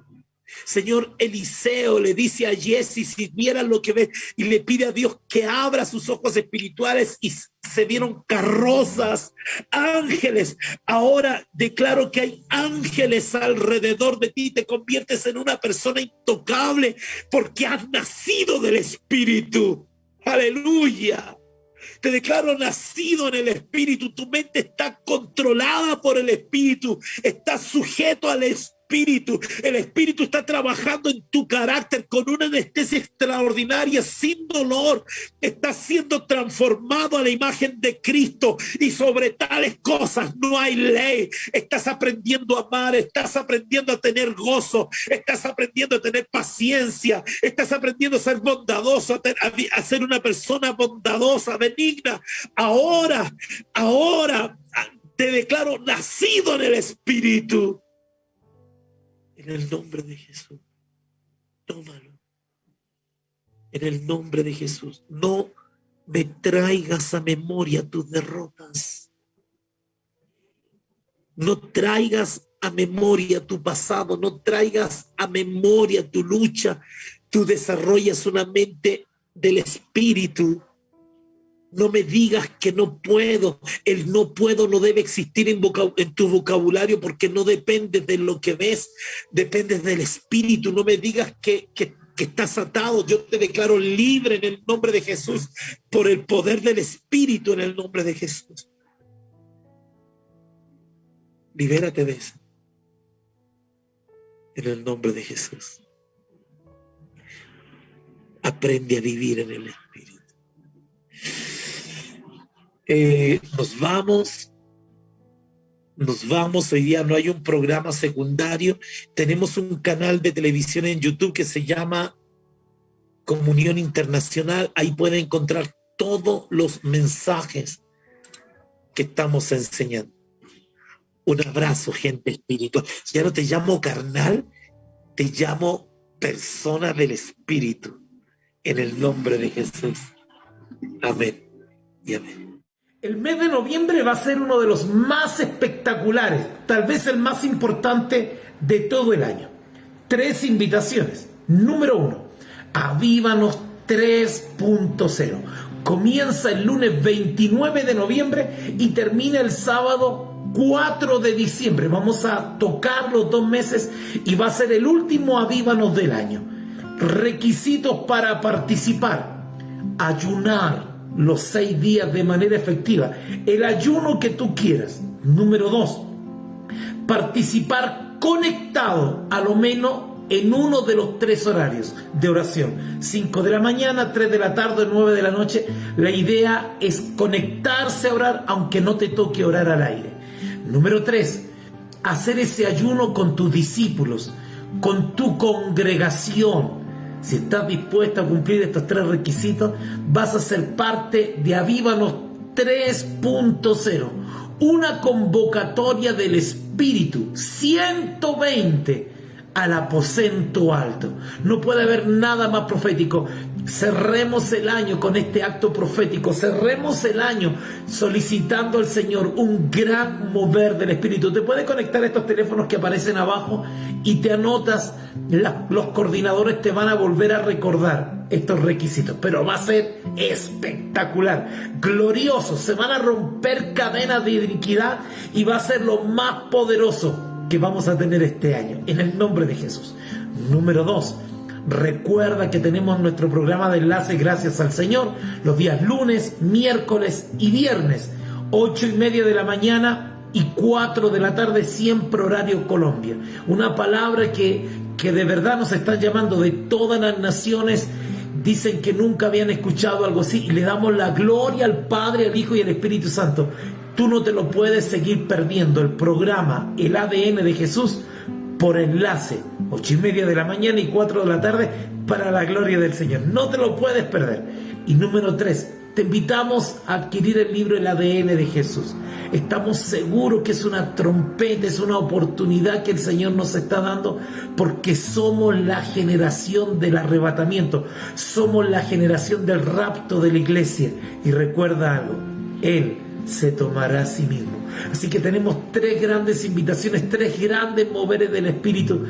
Señor, Eliseo le dice a Giezi, si vieran lo que ve, y le pide a Dios que abra sus ojos espirituales, y se vieron carrozas, ángeles. Ahora declaro que hay ángeles alrededor de ti. Te conviertes en una persona intocable porque has nacido del Espíritu. Aleluya. Te declaro nacido en el Espíritu. Tu mente está controlada por el Espíritu. Estás sujeto al Espíritu Espíritu. El Espíritu está trabajando en tu carácter con una anestesia extraordinaria, sin dolor. Estás siendo transformado a la imagen de Cristo y sobre tales cosas no hay ley. Estás aprendiendo a amar, estás aprendiendo a tener gozo, estás aprendiendo a tener paciencia, estás aprendiendo a ser bondadoso, a ser una persona bondadosa, benigna. Ahora te declaro nacido en el Espíritu. En el nombre de Jesús. Tómalo. En el nombre de Jesús. No me traigas a memoria tus derrotas. No traigas a memoria tu pasado. No traigas a memoria tu lucha. Tú desarrollas una mente del Espíritu. No me digas que no puedo. El no puedo no debe existir en tu vocabulario, porque no depende de lo que ves, depende del Espíritu. No me digas que estás atado. Yo te declaro libre en el nombre de Jesús, por el poder del Espíritu, en el nombre de Jesús. Libérate de eso. En el nombre de Jesús. Aprende a vivir en el Espíritu. Nos vamos, hoy día no hay un programa secundario, tenemos un canal de televisión en YouTube que se llama Comunión Internacional, ahí pueden encontrar todos los mensajes que estamos enseñando. Un abrazo, gente espiritual. Ya no te llamo carnal, te llamo persona del Espíritu, en el nombre de Jesús. Amén y amén. El mes de noviembre va a ser uno de los más espectaculares, tal vez el más importante de todo el año. 3 invitaciones. Número 1, Avívanos 3.0. Comienza el lunes 29 de noviembre y termina el sábado 4 de diciembre. Vamos a tocar los 2 meses y va a ser el último Avívanos del año. Requisitos para participar: ayunar los 6 días de manera efectiva, el ayuno que tú quieras. Número 2, participar conectado a lo menos en uno de los 3 horarios de oración: 5 de la mañana, 3 de la tarde, 9 de la noche. La idea es conectarse a orar aunque no te toque orar al aire. Número 3, hacer ese ayuno con tus discípulos, con tu congregación. Si estás dispuesto a cumplir estos 3 requisitos, vas a ser parte de Avívanos 3.0, una convocatoria del Espíritu, 120 al aposento alto. No puede haber nada más profético. Cerremos el año con este acto profético, cerremos el año solicitando al Señor un gran mover del Espíritu. Te puedes conectar a estos teléfonos que aparecen abajo y te anotas. Los coordinadores te van a volver a recordar estos requisitos, pero va a ser espectacular, glorioso. Se van a romper cadenas de iniquidad y va a ser lo más poderoso que vamos a tener este año, en el nombre de Jesús. Número 2, recuerda que tenemos nuestro programa de enlace Gracias al Señor los días lunes, miércoles y viernes, 8:30 de la mañana y 4 de la tarde, siempre horario Colombia. Una palabra que de verdad nos están llamando de todas las naciones. Dicen que nunca habían escuchado algo así y le damos la gloria al Padre, al Hijo y al Espíritu Santo. Tú no te lo puedes seguir perdiendo, el programa El ADN de Jesús, por enlace, 8:30 de la mañana y 4 de la tarde, para la gloria del Señor. No te lo puedes perder. Y número 3, te invitamos a adquirir el libro El ADN de Jesús. Estamos seguros que es una trompeta, es una oportunidad que el Señor nos está dando, porque somos la generación del arrebatamiento, somos la generación del rapto de la iglesia. Y recuerda algo, Él se tomará a sí mismo. Así que tenemos 3 grandes invitaciones, 3 grandes moveres del Espíritu,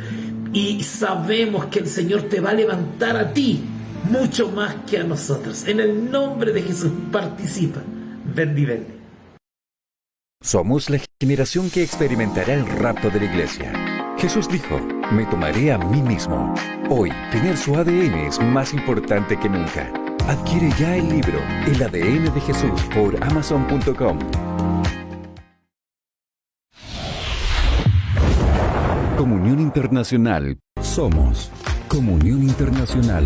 y sabemos que el Señor te va a levantar a ti mucho más que a nosotros. En el nombre de Jesús, participa. Bendive. Somos la generación que experimentará el rapto de la iglesia. Jesús dijo: me tomaré a mí mismo. Hoy, tener su ADN es más importante que nunca. Adquiere ya el libro El ADN de Jesús por Amazon.com. Comunión Internacional. Somos Comunión Internacional.